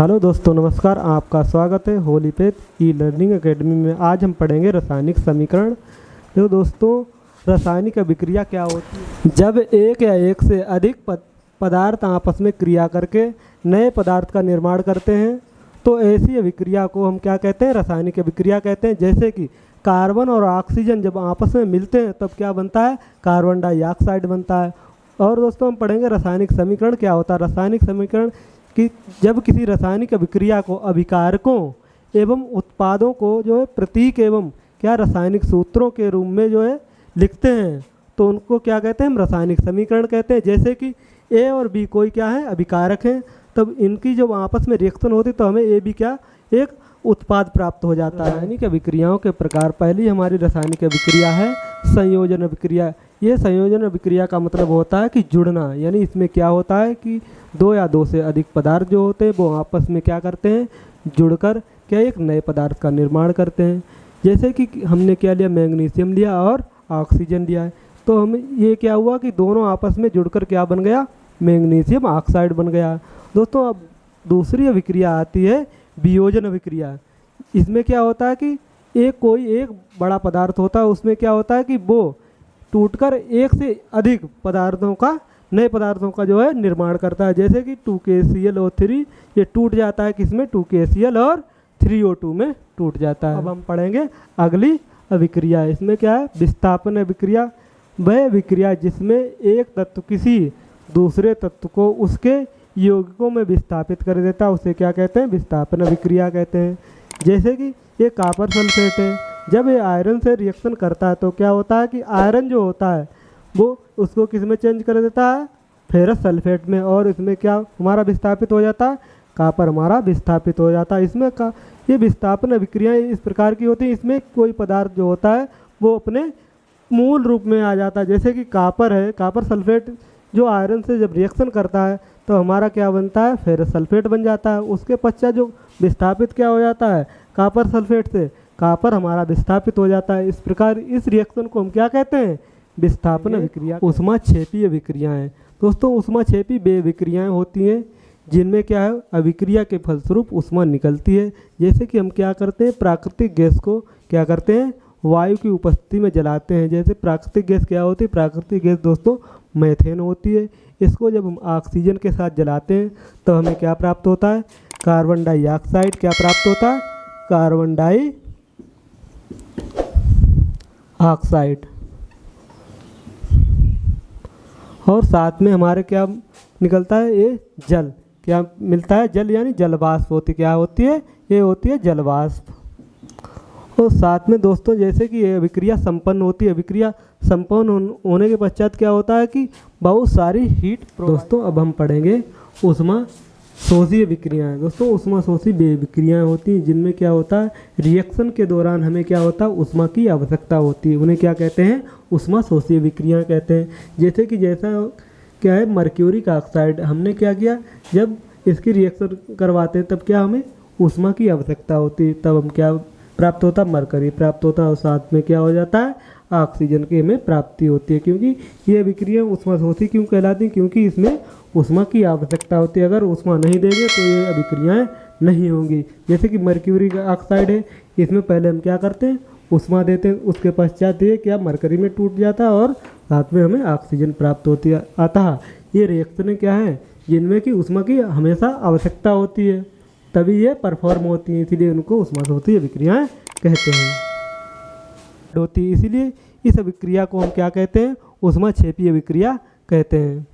Hello दोस्तों, नमस्कार। आपका स्वागत है होलीपेथ ई लर्निंग एकेडमी में। आज हम पढ़ेंगे रासायनिक समीकरण। तो दोस्तों, रासायनिक अभिक्रिया क्या होती है? जब एक या एक से अधिक पदार्थ आपस में क्रिया करके नए पदार्थ का निर्माण करते हैं तो ऐसी अभिक्रिया को हम क्या कहते हैं? रासायनिक अभिक्रिया कहते हैं। जैसे कि कार्बन और ऑक्सीजन जब आपस में मिलते हैं तब क्या बनता है? कार्बन डाइऑक्साइड बनता है। और दोस्तों, हम पढ़ेंगे रासायनिक समीकरण क्या होता है। रासायनिक समीकरण कि जब किसी रासायनिक अभिक्रिया को अभिकारकों एवं उत्पादों को जो है प्रतीक एवं क्या रासायनिक सूत्रों के रूप में जो है लिखते हैं तो उनको क्या कहते हैं? हम रासायनिक समीकरण कहते हैं। जैसे कि ए और बी कोई क्या है? अभिकारक हैं। तब इनकी जब आपस में रिएक्शन होती तो हमें ए बी क्या एक उत्पाद प्राप्त हो जाता है। रासायनिक अभिक्रियाओं के प्रकार, पहली हमारी रासायनिक अभिक्रिया है संयोजन अभिक्रिया। ये संयोजन अभिक्रिया का मतलब होता है कि जुड़ना, यानी इसमें क्या होता है कि दो या दो से अधिक पदार्थ जो होते हैं वो आपस में क्या करते हैं? जुड़कर क्या एक नए पदार्थ का निर्माण करते हैं। जैसे कि हमने क्या लिया? मैग्नीशियम लिया और ऑक्सीजन लिया है। तो हम ये क्या हुआ कि दोनों आपस में जुड़कर क्या बन गया? मैग्नीशियम ऑक्साइड बन गया। दोस्तों, अब दूसरी अभिक्रिया आती है वियोजन अभिक्रिया। इसमें क्या होता है कि एक बड़ा पदार्थ होता है, उसमें क्या होता है कि वो टूटकर एक से अधिक पदार्थों का नए पदार्थों का जो है निर्माण करता है। जैसे कि 2KClO3 ये टूट जाता है किसमें? 2KCl और 3O2 में टूट जाता है। अब हम पढ़ेंगे अगली अभिक्रिया। इसमें क्या है? विस्थापन अभिक्रिया। वह अभिक्रिया जिसमें एक तत्व किसी दूसरे तत्व को उसके यौगिकों में विस्थापित कर देता है उसे क्या कहते हैं? विस्थापन अभिक्रिया कहते हैं। जैसे कि ये कॉपर सल्फेट है, जब ये आयरन से रिएक्शन करता है तो क्या होता है कि आयरन जो होता है वो उसको किस में चेंज कर देता है? फेरस सल्फेट में। और इसमें क्या हमारा विस्थापित हो जाता है? कॉपर हमारा विस्थापित हो जाता है। इसमें का ये विस्थापन अभिक्रियाएं इस प्रकार की होती हैं, इसमें कोई पदार्थ जो होता है वो अपने मूल रूप में आ जाता है। जैसे कि कॉपर है, कॉपर सल्फेट जो आयरन से जब रिएक्शन करता है तो हमारा क्या बनता है? फेरस सल्फेट बन जाता है। उसके पश्चात जो विस्थापित क्या हो जाता है? कॉपर सल्फेट से कॉपर हमारा विस्थापित हो जाता है। इस प्रकार इस रिएक्शन को हम क्या कहते हैं? विस्थापन अभिक्रिया। ऊष्माक्षेपी अभिक्रियाएं। दोस्तों, ऊष्माक्षेपी वे अभिक्रियाएं होती हैं जिनमें क्या है? अभिक्रिया के फलस्वरूप ऊष्मा निकलती है। जैसे कि हम क्या करते हैं? प्राकृतिक गैस को क्या करते हैं? वायु की उपस्थिति में जलाते हैं। जैसे प्राकृतिक गैस क्या होती है? प्राकृतिक गैस दोस्तों मीथेन होती है। इसको जब हम ऑक्सीजन के साथ जलाते हैं तो हमें क्या प्राप्त होता है? कार्बन डाइऑक्साइड क्या प्राप्त होता है? Carbon dioxide. और साथ में हमारे क्या निकलता है? ये जल क्या मिलता है? जल यानी जल वाष्प होती क्या होती है? ये होती है जल वाष्प। और साथ में दोस्तों, जैसे कि ये अभिक्रिया संपन्न होती है, अभिक्रिया संपन्न होने के पश्चात क्या होता है कि बहुत सारी हीट। दोस्तों, अब हम पढ़ेंगे ऊष्मा शोषी अभिक्रियाएं। दोस्तों, ऊष्मा शोषी वे अभिक्रियाएं होती हैं जिनमें क्या होता है? रिएक्शन के दौरान हमें क्या होता है? ऊष्मा की आवश्यकता होती है। उन्हें क्या कहते हैं? ऊष्मा शोषी अभिक्रियाएं कहते हैं। जैसे कि जैसा क्या है? मर्क्यूरिक ऑक्साइड, हमने क्या किया? जब इसकी रिएक्शन करवाते हैं तब क्या हमें ऊष्मा की आवश्यकता होती है, तब हम क्या प्राप्त होता है? मरकरी प्राप्त होता है। और साथ में क्या हो जाता है? ऑक्सीजन की हमें प्राप्ति होती है। क्योंकि ये अभिक्रिया ऊष्मा शोषी क्यों कहलाती है? क्योंकि इसमें ऊष्मा की आवश्यकता होती है। अगर ऊष्मा नहीं देंगे तो ये अभिक्रियाएं नहीं होंगी। जैसे कि मर्क्यूरिक ऑक्साइड है, इसमें पहले हम क्या करते हैं? ऊष्मा देते हैं, उसके पश्चात ये क्या मरकरी में टूट जाता है और साथ में हमें ऑक्सीजन प्राप्त होती है। अतः ये रिएक्शनें क्या है? जिनमें कि ऊष्मा की हमेशा आवश्यकता होती है, तभी ये परफॉर्म होती हैं। इसीलिए उनको ऊष्मा शोषी अभिक्रियाएं कहते हैं होती है। इसीलिए इस अभिक्रिया को हम क्या कहते हैं? ऊष्माक्षेपी अभिक्रिया कहते हैं।